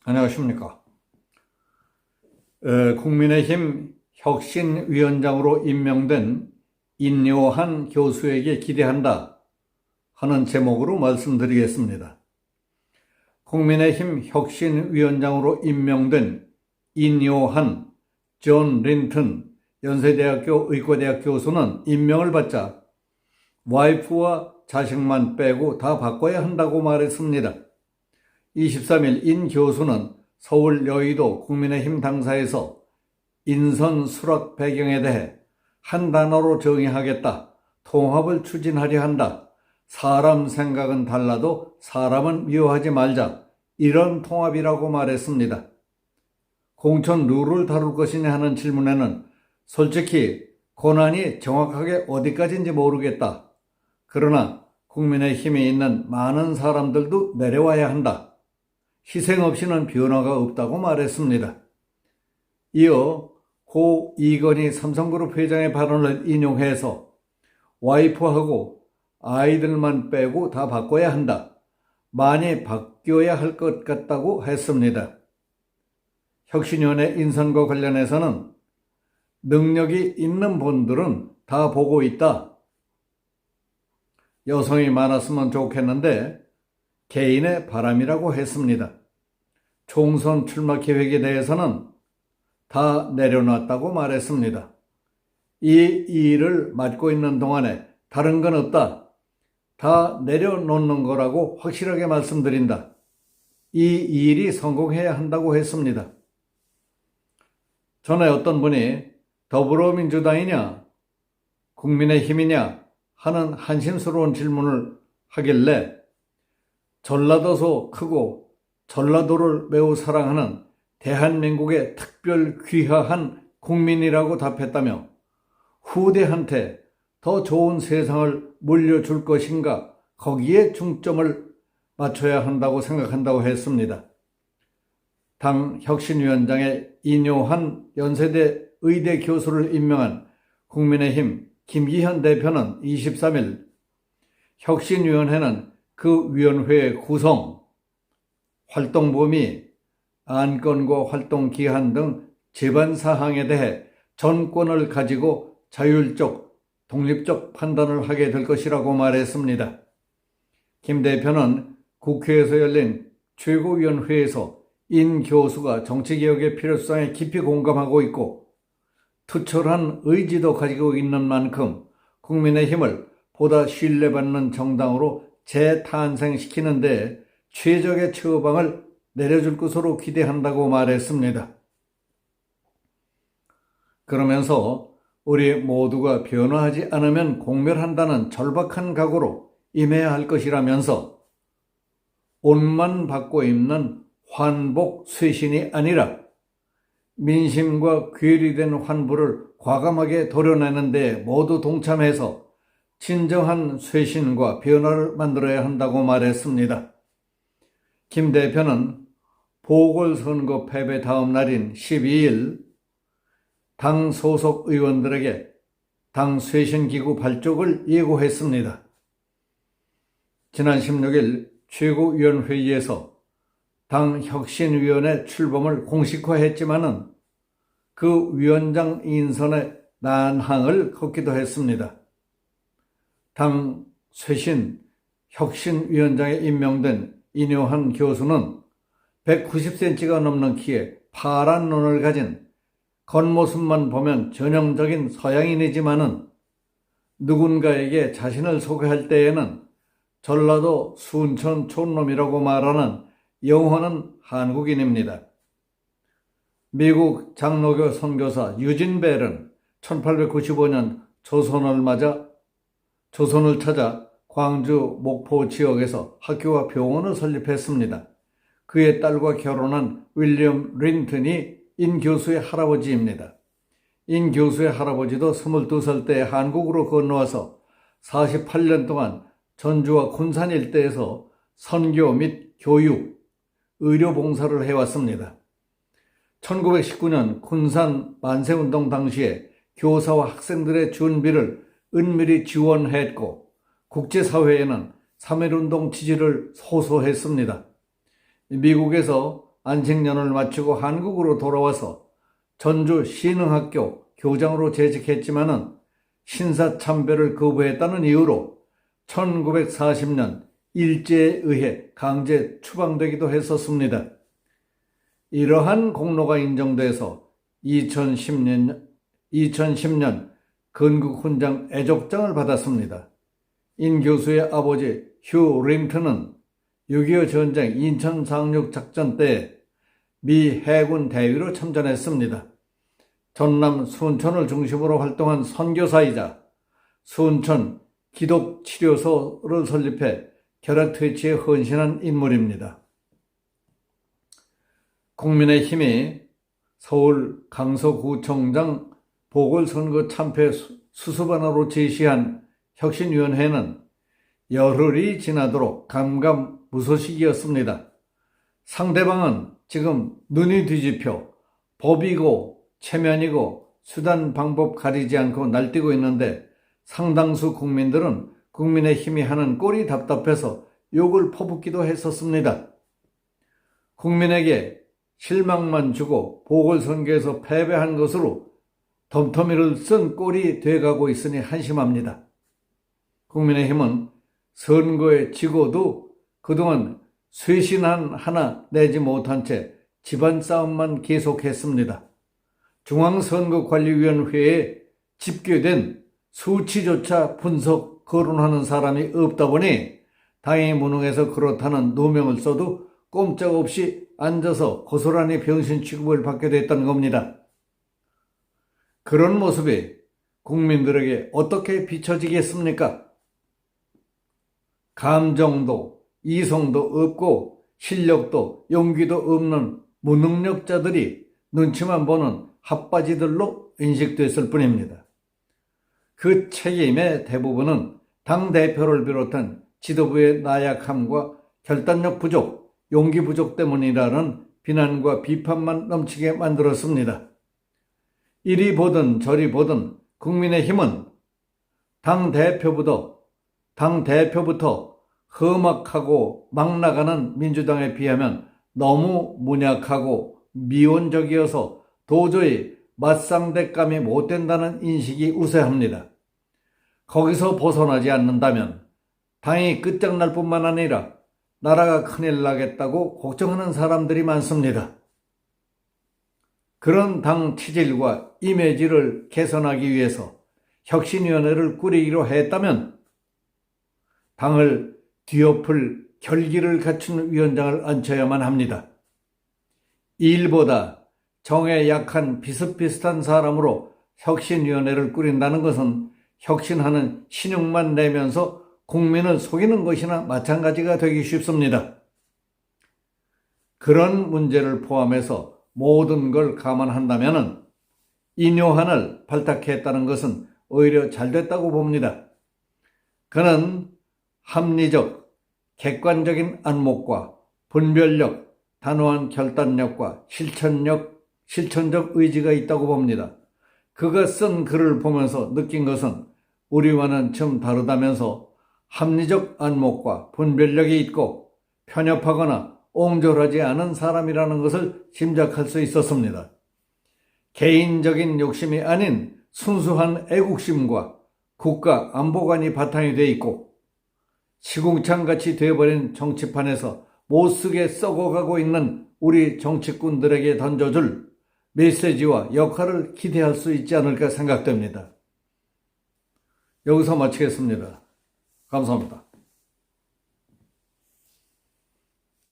안녕하십니까. 국민의힘 혁신위원장으로 임명된 인요한 교수에게 기대한다 하는 제목으로 말씀드리겠습니다. 국민의힘 혁신위원장으로 임명된 인요한 존 린튼 연세대학교 의과대학 교수는 임명을 받자 와이프와 자식만 빼고 다 바꿔야 한다고 말했습니다. 23일 인 교수는 서울 여의도 국민의힘 당사에서 인선 수락 배경에 대해 한 단어로 정의하겠다, 통합을 추진하려 한다, 사람 생각은 달라도 사람은 미워하지 말자, 이런 통합이라고 말했습니다. 공천 룰을 다룰 것이냐 하는 질문에는 솔직히 권한이 정확하게 어디까지인지 모르겠다. 그러나 국민의힘에 있는 많은 사람들도 내려와야 한다. 희생 없이는 변화가 없다고 말했습니다. 이어 고 이건희 삼성그룹 회장의 발언을 인용해서 와이프하고 아이들만 빼고 다 바꿔야 한다. 많이 바뀌어야 할 것 같다고 했습니다. 혁신위원회 인선과 관련해서는 능력이 있는 분들은 다 보고 있다. 여성이 많았으면 좋겠는데 개인의 바람이라고 했습니다. 총선 출마 계획에 대해서는 다 내려놨다고 말했습니다. 이 일을 맡고 있는 동안에 다른 건 없다. 다 내려놓는 거라고 확실하게 말씀드린다. 이 일이 성공해야 한다고 했습니다. 전에 어떤 분이 더불어민주당이냐 국민의힘이냐 하는 한심스러운 질문을 하길래 전라도소 크고 전라도를 매우 사랑하는 대한민국의 특별 귀화한 국민이라고 답했다며 후대한테 더 좋은 세상을 물려줄 것인가 거기에 중점을 맞춰야 한다고 생각한다고 했습니다. 당 혁신위원장에 인요한 연세대 의대 교수를 임명한 국민의힘 김기현 대표는 23일 혁신위원회는 그 위원회의 구성, 활동 범위, 안건과 활동 기한 등 제반 사항에 대해 전권을 가지고 자율적, 독립적 판단을 하게 될 것이라고 말했습니다. 김 대표는 국회에서 열린 최고위원회에서 인 교수가 정치개혁의 필요성에 깊이 공감하고 있고 투철한 의지도 가지고 있는 만큼 국민의힘을 보다 신뢰받는 정당으로 재탄생시키는 데 최적의 처방을 내려줄 것으로 기대한다고 말했습니다. 그러면서 우리 모두가 변화하지 않으면 공멸한다는 절박한 각오로 임해야 할 것이라면서 옷만 바꿔 입는 환복 쇄신이 아니라 민심과 괴리된 환부를 과감하게 도려내는 데 모두 동참해서 진정한 쇄신과 변화를 만들어야 한다고 말했습니다. 김 대표는 보궐선거 패배 다음 날인 12일 당 소속 의원들에게 당 쇄신기구 발족을 예고했습니다. 지난 16일 최고위원회의에서 당 혁신위원회 출범을 공식화했지만은 그 위원장 인선에 난항을 걷기도 했습니다. 당 쇄신 혁신위원장에 임명된 인요한 교수는 190cm가 넘는 키에 파란 눈을 가진 겉모습만 보면 전형적인 서양인이지만은 누군가에게 자신을 소개할 때에는 전라도 순천 촌놈이라고 말하는 영혼은 한국인입니다. 미국 장로교 선교사 유진 벨은 1895년 조선을 찾아 광주 목포 지역에서 학교와 병원을 설립했습니다. 그의 딸과 결혼한 윌리엄 린튼이 인 교수의 할아버지입니다. 인 교수의 할아버지도 22살 때 한국으로 건너와서 48년 동안 전주와 군산 일대에서 선교 및 교육, 의료 봉사를 해왔습니다. 1919년 군산 만세운동 당시에 교사와 학생들의 준비를 은밀히 지원했고 국제사회에는 3.1운동 지지를 호소했습니다. 미국에서 안식년을 마치고 한국으로 돌아와서 전주 신흥학교 교장으로 재직했지만은 신사참배를 거부했다는 이유로 1940년 일제에 의해 강제 추방되기도 했었습니다. 이러한 공로가 인정돼서 2010년 건국훈장 애족장을 받았습니다. 인 교수의 아버지 휴 림튼은 6.25 전쟁 인천 상륙작전 때 미 해군 대위로 참전했습니다. 전남 순천을 중심으로 활동한 선교사이자 순천 기독치료소를 설립해 결핵퇴치에 헌신한 인물입니다. 국민의힘이 서울 강서구청장 보궐선거 참패 수습안으로 제시한 혁신위원회는 열흘이 지나도록 감감무소식이었습니다. 상대방은 지금 눈이 뒤집혀 법이고 체면이고 수단 방법 가리지 않고 날뛰고 있는데 상당수 국민들은 국민의힘이 하는 꼴이 답답해서 욕을 퍼붓기도 했었습니다. 국민에게 실망만 주고 보궐선거에서 패배한 것으로 덤터미를 쓴 꼴이 돼가고 있으니 한심합니다. 국민의힘은 선거에 지고도 그동안 쇄신안 하나 내지 못한 채 집안 싸움만 계속했습니다. 중앙선거관리위원회에 집계된 수치조차 분석, 거론하는 사람이 없다 보니 당이 무능해서 그렇다는 누명을 써도 꼼짝없이 앉아서 고스란히 병신 취급을 받게 됐다는 겁니다. 그런 모습이 국민들에게 어떻게 비춰지겠습니까? 감정도 이성도 없고 실력도 용기도 없는 무능력자들이 눈치만 보는 핫바지들로 인식됐을 뿐입니다. 그 책임의 대부분은 당대표를 비롯한 지도부의 나약함과 결단력 부족, 용기 부족 때문이라는 비난과 비판만 넘치게 만들었습니다. 이리 보든 저리 보든 국민의힘은 당대표부터 험악하고 막 나가는 민주당에 비하면 너무 문약하고 미온적이어서 도저히 맞상대감이 못 된다는 인식이 우세합니다. 거기서 벗어나지 않는다면 당이 끝장날 뿐만 아니라 나라가 큰일 나겠다고 걱정하는 사람들이 많습니다. 그런 당 체질과 이미지를 개선하기 위해서 혁신위원회를 꾸리기로 했다면 당을 뒤엎을 결기를 갖춘 위원장을 앉혀야만 합니다. 일보다 정에 약한 비슷비슷한 사람으로 혁신위원회를 꾸린다는 것은 혁신하는 신용만 내면서 국민을 속이는 것이나 마찬가지가 되기 쉽습니다. 그런 문제를 포함해서 모든 걸 감안한다면 인요한을 발탁했다는 것은 오히려 잘됐다고 봅니다. 그는 합리적, 객관적인 안목과 분별력, 단호한 결단력과 실천적 의지가 있다고 봅니다. 그가 쓴 글을 보면서 느낀 것은 우리와는 좀 다르다면서 합리적 안목과 분별력이 있고 편협하거나 옹졸하지 않은 사람이라는 것을 짐작할 수 있었습니다. 개인적인 욕심이 아닌 순수한 애국심과 국가 안보관이 바탕이 돼 있고 시궁창같이 되어버린 정치판에서 못쓰게 썩어가고 있는 우리 정치꾼들에게 던져줄 메시지와 역할을 기대할 수 있지 않을까 생각됩니다. 여기서 마치겠습니다. 감사합니다.